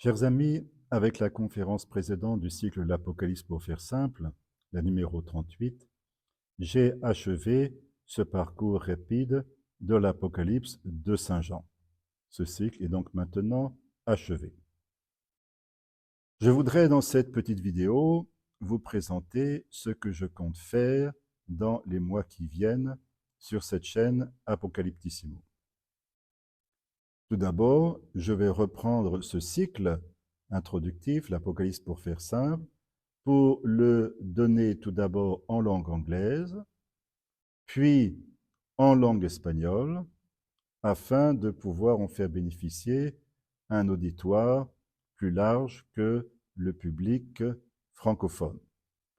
Chers amis, avec la conférence précédente du cycle L'Apocalypse pour faire simple, la numéro 38, j'ai achevé ce parcours rapide de l'Apocalypse de Saint Jean. Ce cycle est donc maintenant achevé. Je voudrais dans cette petite vidéo vous présenter ce que je compte faire dans les mois qui viennent sur cette chaîne Apocalyptissimo. Tout d'abord, je vais reprendre ce cycle introductif, l'Apocalypse pour faire simple, pour le donner tout d'abord en langue anglaise, puis en langue espagnole, afin de pouvoir en faire bénéficier un auditoire plus large que le public francophone,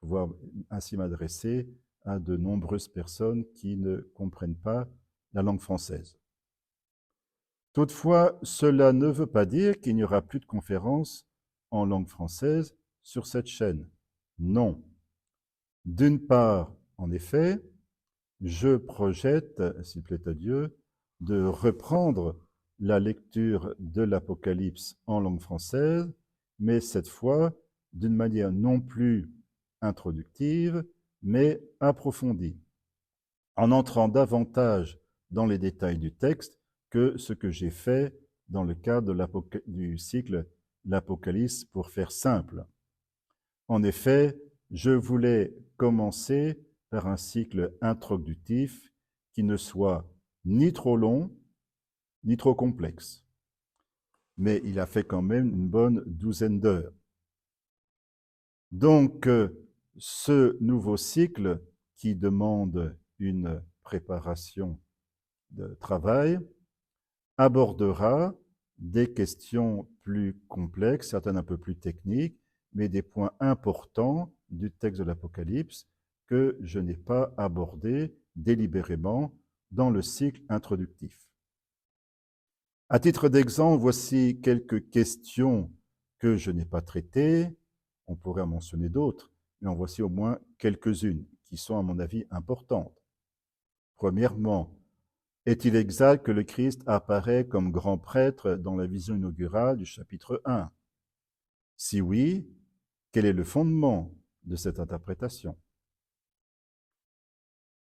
pouvoir ainsi m'adresser à de nombreuses personnes qui ne comprennent pas la langue française. Toutefois, cela ne veut pas dire qu'il n'y aura plus de conférences en langue française sur cette chaîne. Non. D'une part, en effet, je projette, s'il plaît à Dieu, de reprendre la lecture de l'Apocalypse en langue française, mais cette fois d'une manière non plus introductive, mais approfondie, en entrant davantage dans les détails du texte que ce que j'ai fait dans le cadre du cycle L'Apocalypse pour faire simple. En effet, je voulais commencer par un cycle introductif qui ne soit ni trop long, ni trop complexe. Mais il a fait quand même une bonne douzaine d'heures. Donc, ce nouveau cycle qui demande une préparation de travail abordera des questions plus complexes, certaines un peu plus techniques, mais des points importants du texte de l'Apocalypse que je n'ai pas abordés délibérément dans le cycle introductif. À titre d'exemple, voici quelques questions que je n'ai pas traitées. On pourrait en mentionner d'autres, mais en voici au moins quelques-unes qui sont, à mon avis, importantes. Premièrement, est-il exact que le Christ apparaît comme grand prêtre dans la vision inaugurale du chapitre 1? Si oui, quel est le fondement de cette interprétation?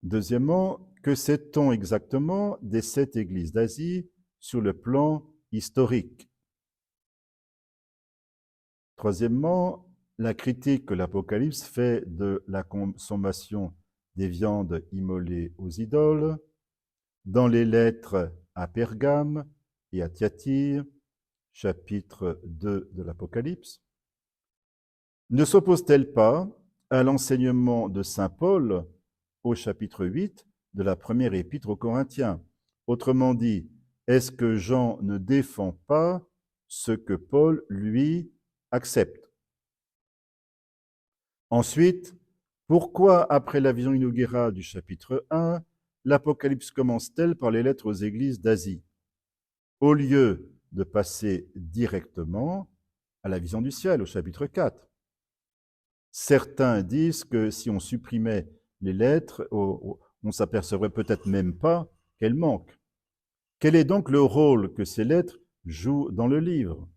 Deuxièmement, que sait-on exactement des 7 églises d'Asie sur le plan historique? Troisièmement, la critique que l'Apocalypse fait de la consommation des viandes immolées aux idoles, dans les lettres à Pergame et à Thyatire, chapitre 2 de l'Apocalypse, ne s'oppose-t-elle pas à l'enseignement de saint Paul au chapitre 8 de la première épître aux Corinthiens? Autrement dit, est-ce que Jean ne défend pas ce que Paul, lui, accepte? Ensuite, pourquoi, après la vision inaugurale du chapitre 1, l'Apocalypse commence-t-elle par les lettres aux églises d'Asie, au lieu de passer directement à la vision du ciel, au chapitre 4? Certains disent que si on supprimait les lettres, on ne s'apercevrait peut-être même pas qu'elles manquent. Quel est donc le rôle que ces lettres jouent dans le livre?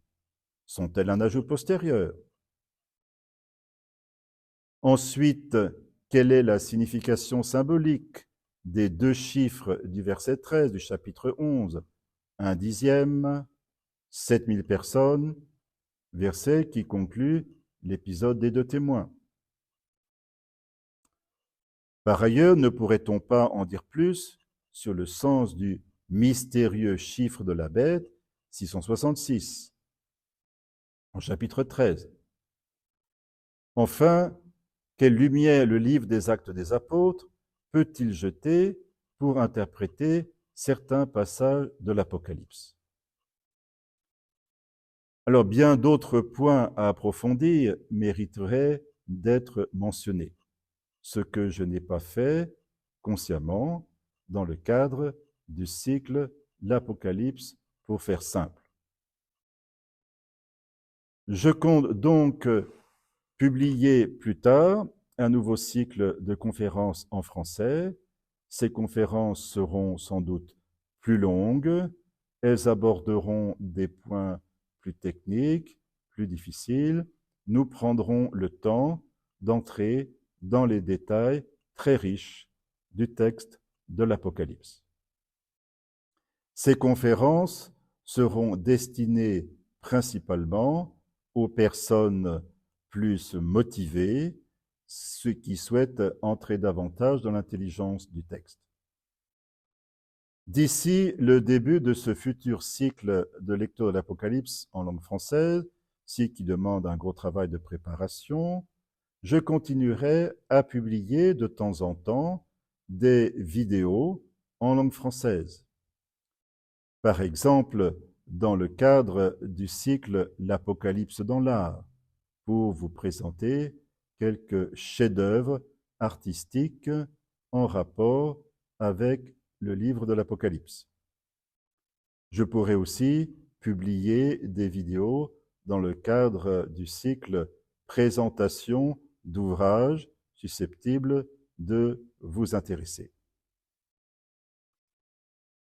Sont-elles un ajout postérieur? Ensuite, quelle est la signification symbolique des 2 chiffres du verset 13 du chapitre 11? 1/10, 7000 personnes, verset qui conclut l'épisode des 2 témoins. Par ailleurs, ne pourrait-on pas en dire plus sur le sens du mystérieux chiffre de la bête, 666, en chapitre 13? Enfin, quelle lumière le livre des Actes des Apôtres peut-il jeter pour interpréter certains passages de l'Apocalypse? Alors, bien d'autres points à approfondir mériteraient d'être mentionnés, ce que je n'ai pas fait consciemment dans le cadre du cycle L'Apocalypse pour faire simple. Je compte donc publier plus tard un nouveau cycle de conférences en français. Ces conférences seront sans doute plus longues. Elles aborderont des points plus techniques, plus difficiles, nous prendrons le temps d'entrer dans les détails très riches du texte de l'Apocalypse. Ces conférences seront destinées principalement aux personnes plus motivées, ceux qui souhaitent entrer davantage dans l'intelligence du texte. D'ici le début de ce futur cycle de lecture de l'Apocalypse en langue française, cycle qui demande un gros travail de préparation, je continuerai à publier de temps en temps des vidéos en langue française. Par exemple, dans le cadre du cycle L'Apocalypse dans l'art, pour vous présenter quelques chefs-d'œuvre artistiques en rapport avec le livre de l'Apocalypse. Je pourrais aussi publier des vidéos dans le cadre du cycle Présentation d'ouvrages susceptibles de vous intéresser.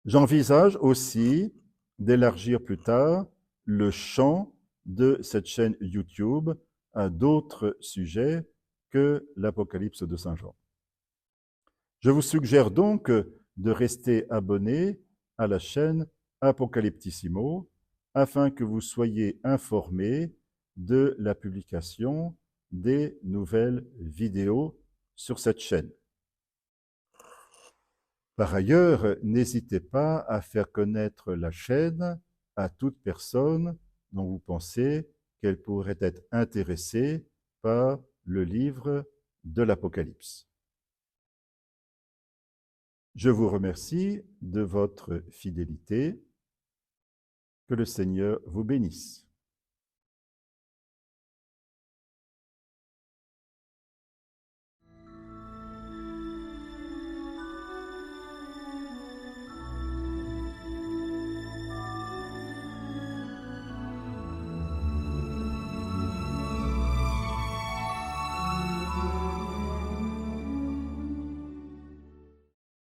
J'envisage aussi d'élargir plus tard le champ de cette chaîne YouTube à d'autres sujets que l'Apocalypse de Saint Jean. Je vous suggère donc de rester abonné à la chaîne Apocalyptissimo afin que vous soyez informés de la publication des nouvelles vidéos sur cette chaîne. Par ailleurs, n'hésitez pas à faire connaître la chaîne à toute personne dont vous pensez qu'elle pourrait être intéressée par le livre de l'Apocalypse. Je vous remercie de votre fidélité. Que le Seigneur vous bénisse.